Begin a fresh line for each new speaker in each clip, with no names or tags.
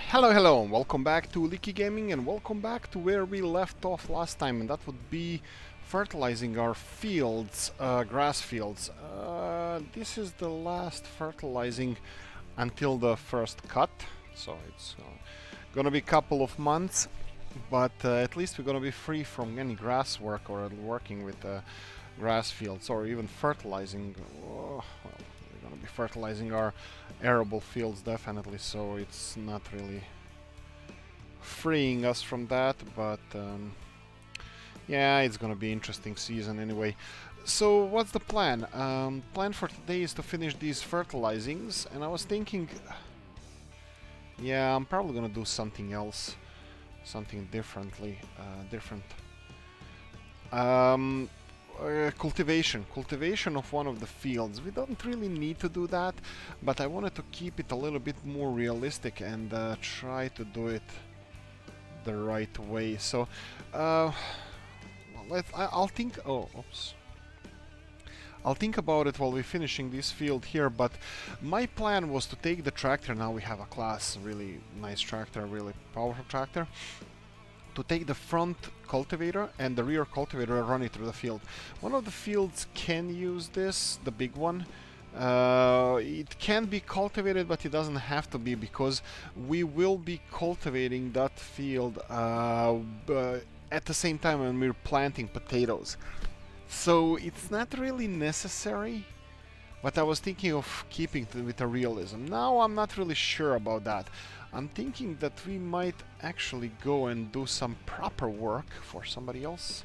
Hello, and welcome back to Oolykee Gaming, and welcome back to where we left off last time, and that would be fertilizing our fields, grass fields. This is the last fertilizing until the first cut, so it's gonna be a couple of months, but at least we're gonna be free from any grass work or working with grass fields or even fertilizing. Well, we're gonna be fertilizing our arable fields definitely, so it's not really freeing us from that, but yeah, it's gonna be interesting season anyway. So what's the plan? Plan for today is to finish these fertilizings, and I was thinking, yeah, I'm probably gonna do something else, something different. Cultivation of one of the fields. We don't really need to do that, but I wanted to keep it a little bit more realistic and try to do it the right way. So I'll think. Oh, oops. I'll think about it while we're finishing this field here, but my plan was to take the tractor. Now we have a class, really nice tractor, really powerful tractor, to take the front cultivator and the rear cultivator and run it through the field. One of the fields can use this, the big one. It can be cultivated, but it doesn't have to be, because we will be cultivating that field at the same time when we're planting potatoes. So it's not really necessary, but I was thinking of keeping it with a realism. Now I'm not really sure about that. I'm thinking that we might actually go and do some proper work for somebody else,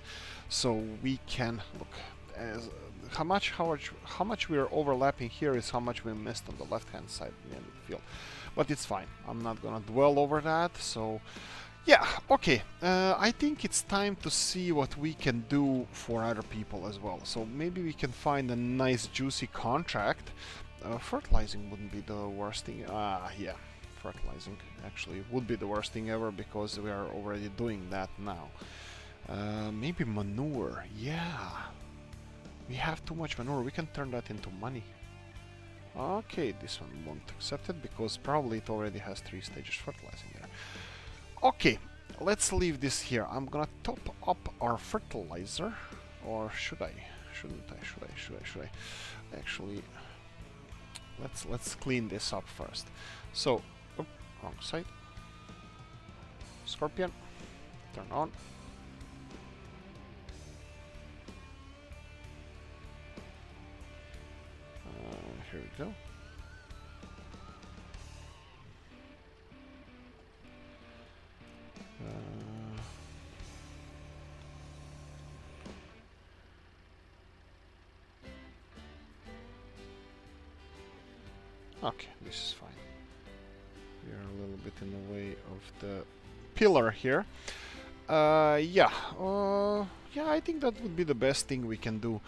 so we can look as how much we are overlapping here is how much we missed on the left hand side of the field, but it's fine. I'm not gonna dwell over that. So yeah, okay. I think it's time to see what we can do for other people as well. So maybe we can find a nice juicy contract. Fertilizing wouldn't be the worst thing. Yeah. Fertilizing actually would be the worst thing ever, because we are already doing that now. Maybe manure. Yeah, we have too much manure. We can turn that into money. Okay, this one won't accept it because probably it already has 3 stages fertilizing there. Okay, let's leave this here. I'm gonna top up our fertilizer, or should I? Shouldn't I? Should I? Actually, let's clean this up first. So. Wrong side. Scorpion. Turn on. Here we go. Okay, this is fine. We are a little bit in the way of the pillar here. Yeah, I think that would be the best thing we can do.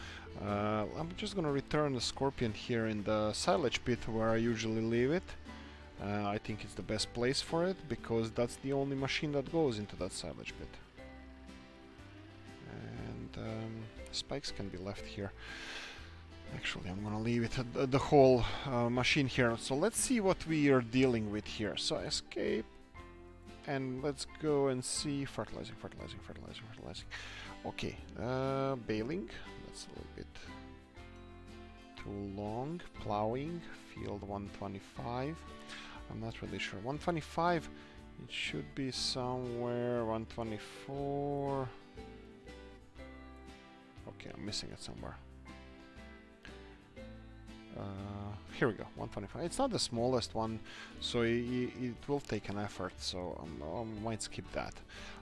I'm just gonna return the scorpion here in the silage pit where I usually leave it. I think it's the best place for it, because that's the only machine that goes into that silage pit. And spikes can be left here. Actually, I'm gonna leave it the whole machine here. So let's see what we are dealing with here. So escape, and let's go and see fertilizing. Okay, baling. That's a little bit too long. Plowing, field 125. I'm not really sure. 125. It should be somewhere 124. Okay, I'm missing it somewhere. Here we go, 125. It's not the smallest one, so it will take an effort, so I might skip that.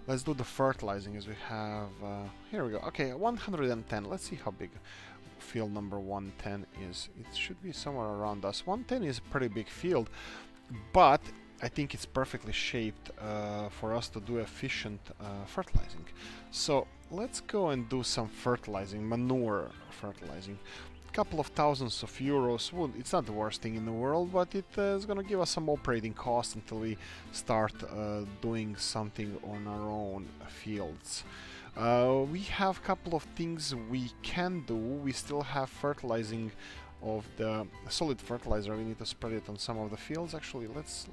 Let's do the fertilizing as we have... here we go. Okay, 110. Let's see how big field number 110 is. It should be somewhere around us. 110 is a pretty big field, but I think it's perfectly shaped for us to do efficient fertilizing. So let's go and do some fertilizing, manure fertilizing. Couple of thousands of euros. Well, it's not the worst thing in the world, but it is gonna give us some operating costs until we start doing something on our own fields. We have a couple of things we can do. We still have fertilizing of the solid fertilizer. We need to spread it on some of the fields. Actually, let's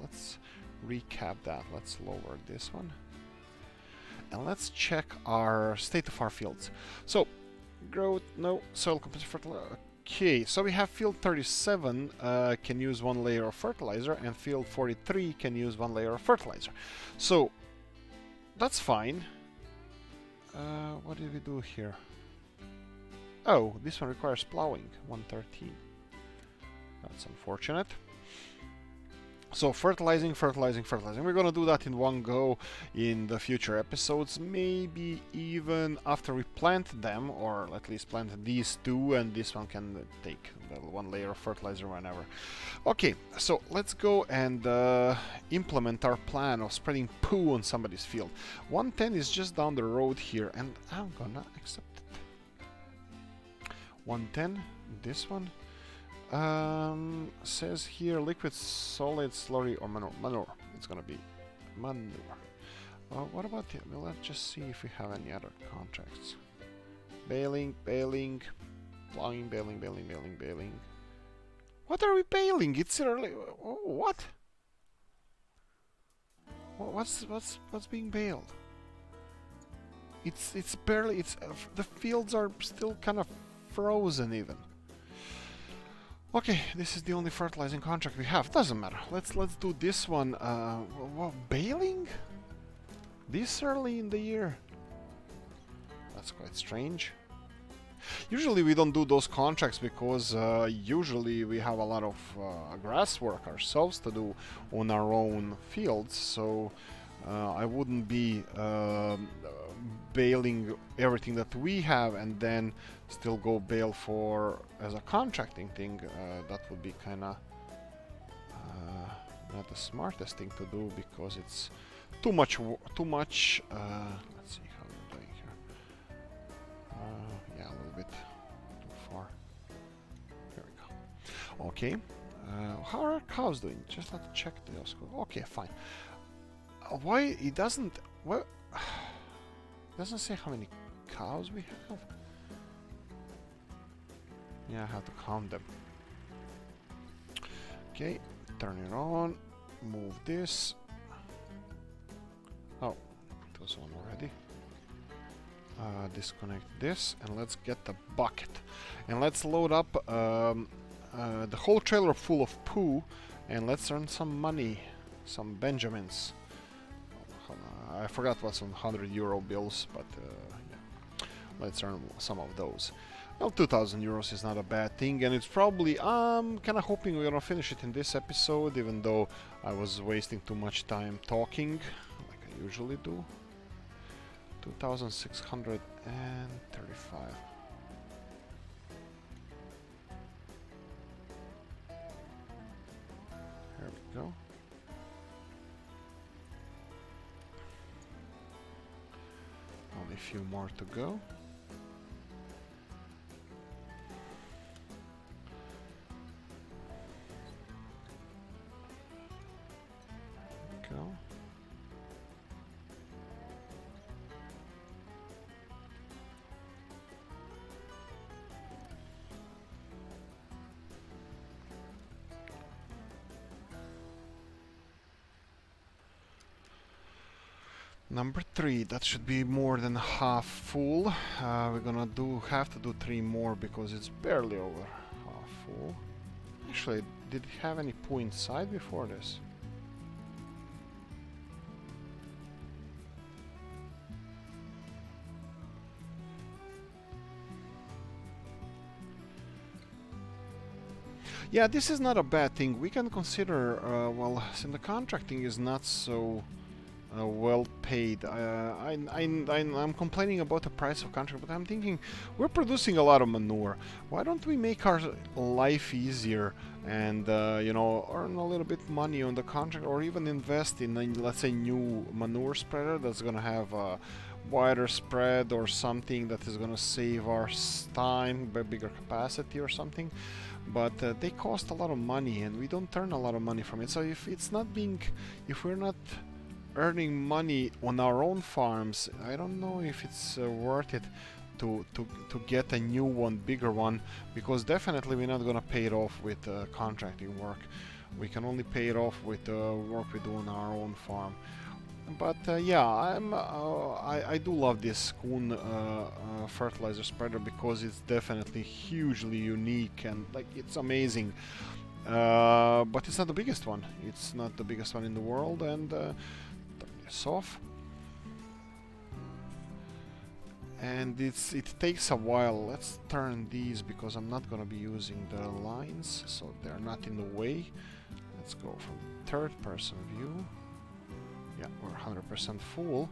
recap that. Let's lower this one. And let's check our state of our fields. So, growth, no, soil composition fertilizer. Okay, so we have field 37 can use 1 layer of fertilizer, and field 43 can use 1 layer of fertilizer. So, that's fine. What did we do here? Oh, this one requires plowing, 113. That's unfortunate. So fertilizing. We're gonna do that in one go in the future episodes, maybe even after we plant them, or at least plant these two, and this one can take the 1 layer of fertilizer whenever. Okay, so let's go and implement our plan of spreading poo on somebody's field. 110 is just down the road here, and I'm gonna accept it. 110, this one. Says here liquid, solid, slurry, or manure. Manure. It's gonna be manure. What about the? Well, let's just see if we have any other contracts. Baling, plowing, baling. What are we baling? It's early. What? What's being baled? It's barely. It's the fields are still kind of frozen even. Okay, this is the only fertilizing contract we have. Doesn't matter. Let's do this one. Baling? This early in the year? That's quite strange. Usually we don't do those contracts because usually we have a lot of grass work ourselves to do on our own fields, so I wouldn't be baling everything that we have and then still go bale for as a contracting thing. That would be kind of not the smartest thing to do because it's too much. Let's see how we're doing here. Yeah, a little bit too far. There we go. Okay. How are our cows doing? Just let's check those. Okay, fine. Why it doesn't? Well, doesn't say how many cows we have. Yeah, I have to count them. Okay, turn it on. Move this. Oh, it was on already. Disconnect this and let's get the bucket. And let's load up the whole trailer full of poo and let's earn some money, some Benjamins. I forgot what's on €100 bills, but yeah. Let's earn some of those. Well, 2,000 euros is not a bad thing, and it's probably, I'm kind of hoping we're gonna finish it in this episode, even though I was wasting too much time talking, like I usually do. 2,635. Here we go. Only a few more to go. Go. Number 3, that should be more than half full. We're gonna have to do 3 more because it's barely over half full. Actually, did it have any poo inside before this? Yeah, this is not a bad thing. We can consider, well, since the contracting is not so well paid. I'm complaining about the price of contract, but I'm thinking we're producing a lot of manure. Why don't we make our life easier and you know, earn a little bit money on the contract, or even invest in a, let's say, new manure spreader that's gonna have a wider spread or something that is gonna save our time by bigger capacity or something. But they cost a lot of money and we don't earn a lot of money from it. So if we're not earning money on our own farms, I don't know if it's worth it to get a new one, bigger one, because definitely we're not gonna pay it off with contracting work. We can only pay it off with the work we do on our own farm. But yeah, I do love this Kuhn fertilizer spreader because it's definitely hugely unique and like it's amazing. But it's not the biggest one. It's not the biggest one in the world, and turn this off. And it takes a while. Let's turn these because I'm not gonna be using the lines, so they're not in the way. Let's go from third-person view. Yeah, we're 100% full.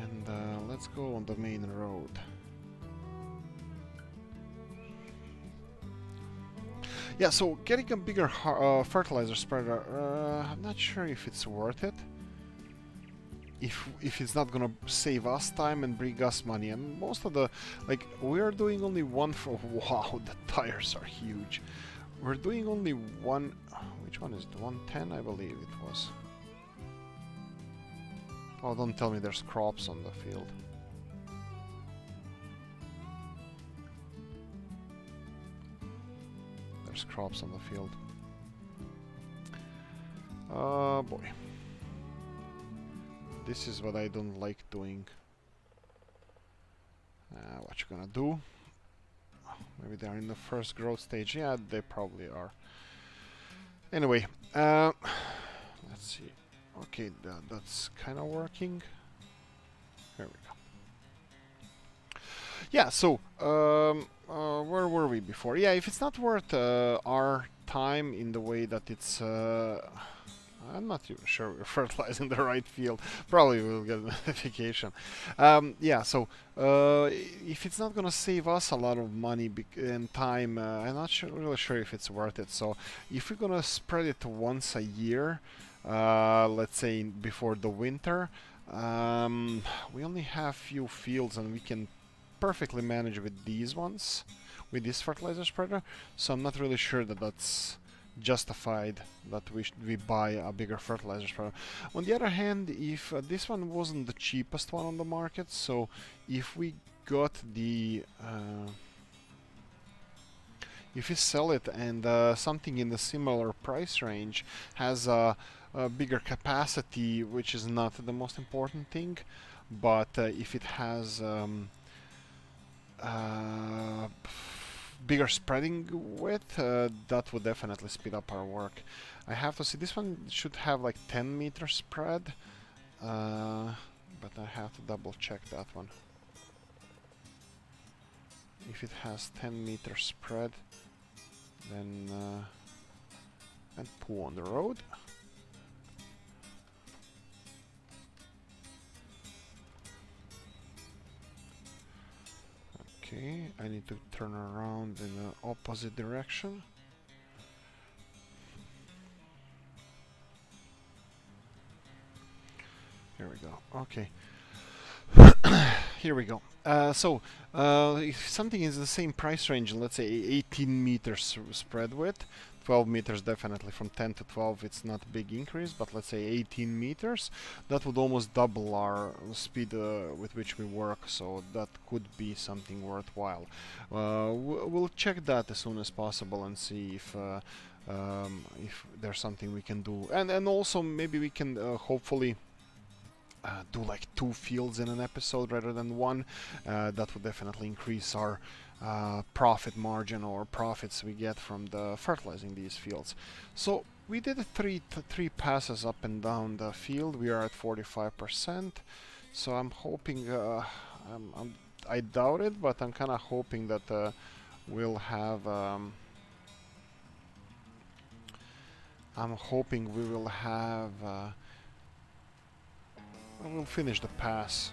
And let's go on the main road. Yeah, so getting a bigger fertilizer spreader, I'm not sure if it's worth it. If it's not gonna save us time and bring us money. And most of the, like, we're doing only one for, wow, the tires are huge. We're doing only one, which one is it? 110, I believe it was. Oh, don't tell me there's crops on the field. There's crops on the field. Oh boy. This is what I don't like doing. What you gonna do? Maybe they're in the first growth stage. Yeah, they probably are. Anyway, let's see. Okay, that's kind of working. Here we go. Yeah, so where were we before? Yeah, if it's not worth our time in the way that it's I'm not even sure we're fertilizing the right field. Probably we'll get a notification. Yeah, so if it's not gonna save us a lot of money and time, I'm not really sure if it's worth it. So if we're gonna spread it once a year, let's say before the winter, we only have few fields and we can perfectly manage with these ones, with this fertilizer spreader. So I'm not really sure that that's justified that we buy a bigger fertilizer spreader. On the other hand, if this one wasn't the cheapest one on the market, so if we got the if we sell it and something in the similar price range has a bigger capacity, which is not the most important thing, but if it has bigger spreading width, that would definitely speed up our work. I have to see, this one should have like 10 meter spread, but I have to double check that one. If it has 10 meter spread, then and pull on the road. Okay, I need to turn around in the opposite direction. Here we go. Okay. Here we go. So, if something is the same price range, let's say 18 meters spread width, 12 meters definitely, from 10 to 12 it's not a big increase, but let's say 18 meters, that would almost double our speed with which we work, so that could be something worthwhile. We'll check that as soon as possible and see if there's something we can do. And also maybe we can hopefully do like 2 fields in an episode rather than 1. That would definitely increase our profit margin or profits we get from the fertilizing these fields. So we did three passes up and down the field. We are at 45%. So I'm hoping, I doubt it, but I'm kind of hoping that we'll have. I'm hoping we will have. We'll finish the pass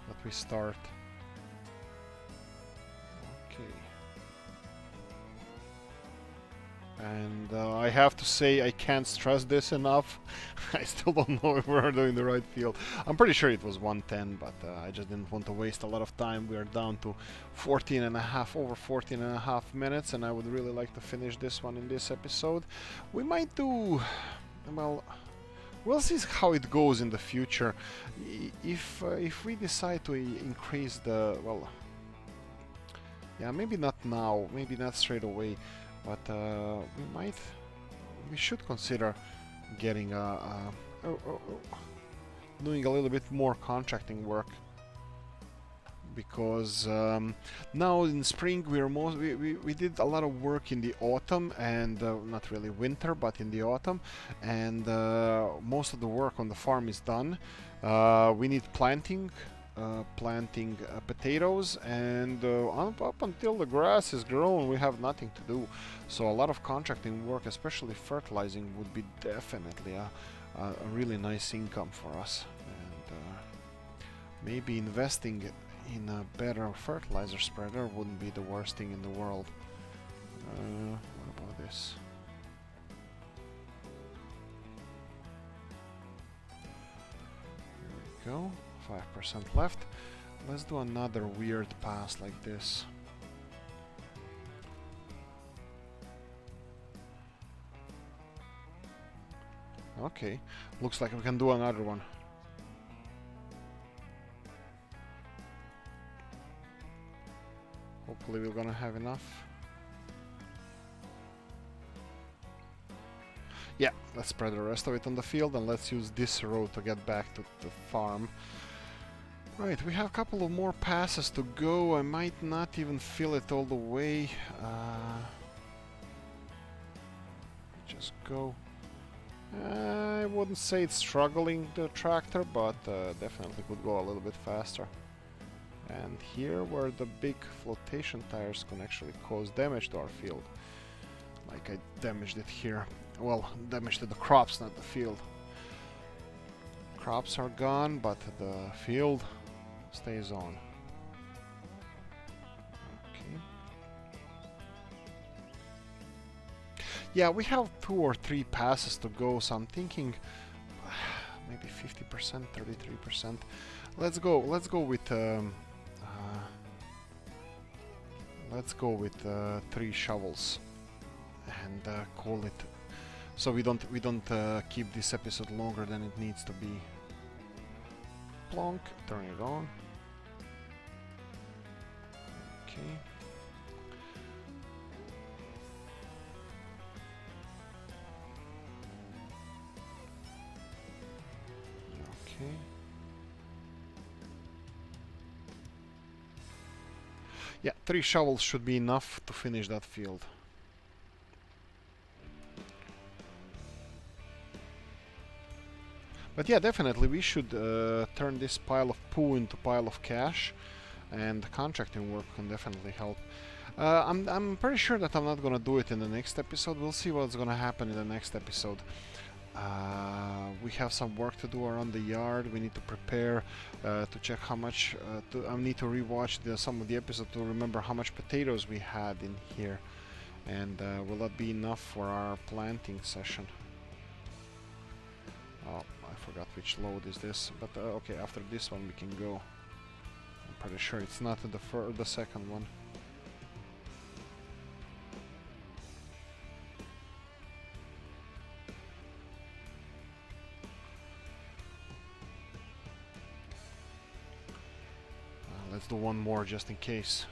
that we start. Okay. And I have to say, I can't stress this enough. I still don't know if we're doing the right field. I'm pretty sure it was 110, but I just didn't want to waste a lot of time. We are down to 14 and a half, over 14 and a half minutes, and I would really like to finish this one in this episode. We might do, well, we'll see how it goes in the future. If we decide to increase the, well, yeah, maybe not now, maybe not straight away, but we we should consider getting doing a little bit more contracting work, because now in spring we did a lot of work in the autumn, and not really winter, but in the autumn, and most of the work on the farm is done. We need planting potatoes, and up until the grass is grown we have nothing to do. So a lot of contracting work, especially fertilizing, would be definitely a really nice income for us, and maybe investing in a better fertilizer spreader wouldn't be the worst thing in the world. What about this? Here we go. 5% left. Let's do another weird pass like this. Okay, looks like we can do another one. Hopefully we're gonna have enough. Yeah, let's spread the rest of it on the field, and let's use this road to get back to the farm. Right, we have a couple of more passes to go. I might not even fill it all the way. Just go. I wouldn't say it's struggling, the tractor, but definitely could go a little bit faster. And here where the big flotation tires can actually cause damage to our field. Like I damaged it here. Well, damage to the crops, not the field. Crops are gone, but the field stays on. Okay. Yeah, we have 2 or 3 passes to go, so I'm thinking maybe 50%, 33%. Let's go with 3 shovels and call it, so we don't keep this episode longer than it needs to be. Plonk, turn it on. Okay. Okay. Yeah, 3 shovels should be enough to finish that field. But yeah, definitely we should turn this pile of poo into pile of cash, and contracting work can definitely help. I'm pretty sure that I'm not gonna do it in the next episode. We'll see what's gonna happen in the next episode. We have some work to do around the yard. We need to prepare to check how much. I need to rewatch some of the episodes to remember how much potatoes we had in here, and will that be enough for our planting session? Oh, I forgot which load is this, but okay, after this one we can go. I'm pretty sure it's not the second one. Let's do one more just in case.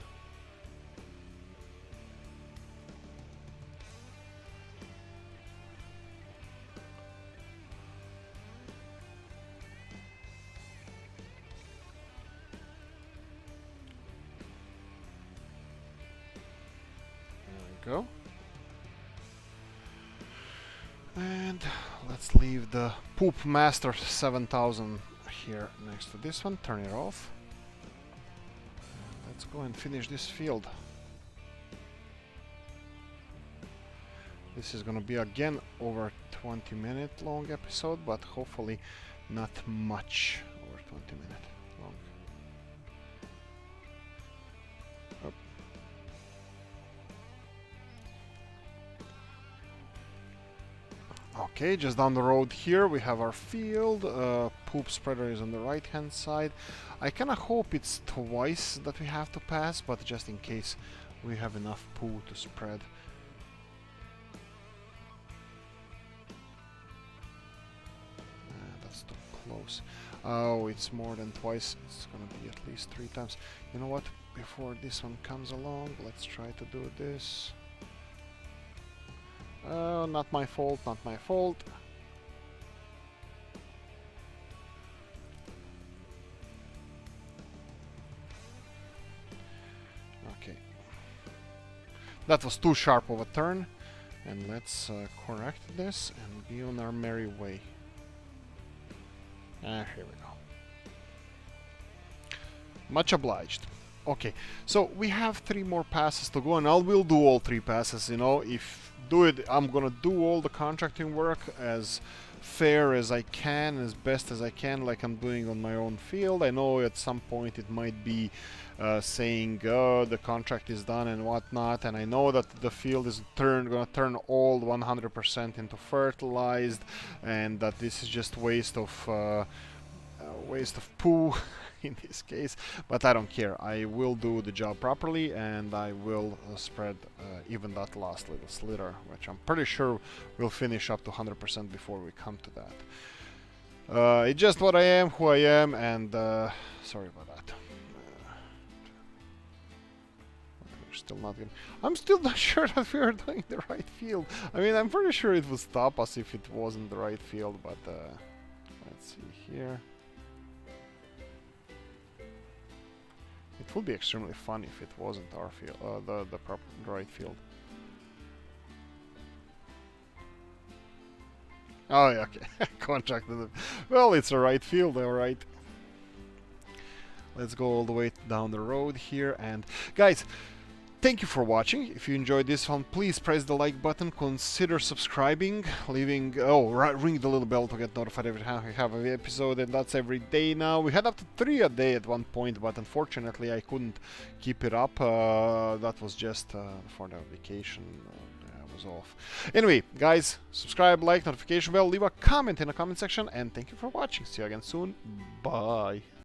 Go. And let's leave the Poop Master 7000 here next to this one, turn it off. And let's go and finish this field. This is gonna be again over 20-minute long episode, but hopefully not much over 20-minute long. Okay, just down the road here we have our field. Poop spreader is on the right hand side. I kinda hope it's twice that we have to pass, but just in case we have enough poo to spread. That's too close. Oh, it's more than twice. It's gonna be at least 3 times. You know what? Before this one comes along, let's try to do this. Not my fault, not my fault. Okay. That was too sharp of a turn. And let's correct this and be on our merry way. Here we go. Much obliged. Okay, so we have 3 more passes to go, and I will do all 3 passes, you know. If do it, I'm gonna do all the contracting work as fair as I can, as best as I can, like I'm doing on my own field. I know at some point it might be saying, oh, the contract is done and whatnot, and I know that the field is gonna turn all 100% into fertilized, and that this is just waste of poo in this case, but I don't care. I will do the job properly, and I will spread even that last little slither, which I'm pretty sure will finish up to 100% before we come to that. It's just what I am, who I am, and sorry about that. We're still not gonna... I'm still not sure that we are doing the right field. I mean, I'm pretty sure it would stop us if it wasn't the right field, but let's see here. It would be extremely fun if it wasn't our field, the right field. Oh yeah, okay. Contracted it. Well, it's a right field, alright. Let's go all the way down the road here, and guys, thank you for watching. If you enjoyed this one, please press the like button, consider subscribing, leaving, ring the little bell to get notified every time we have an episode, and that's every day now. We had up to 3 a day at one point, but unfortunately I couldn't keep it up. That was just for the vacation. I was off. Anyway, guys, subscribe, like, notification bell, leave a comment in the comment section, and thank you for watching. See you again soon. Bye.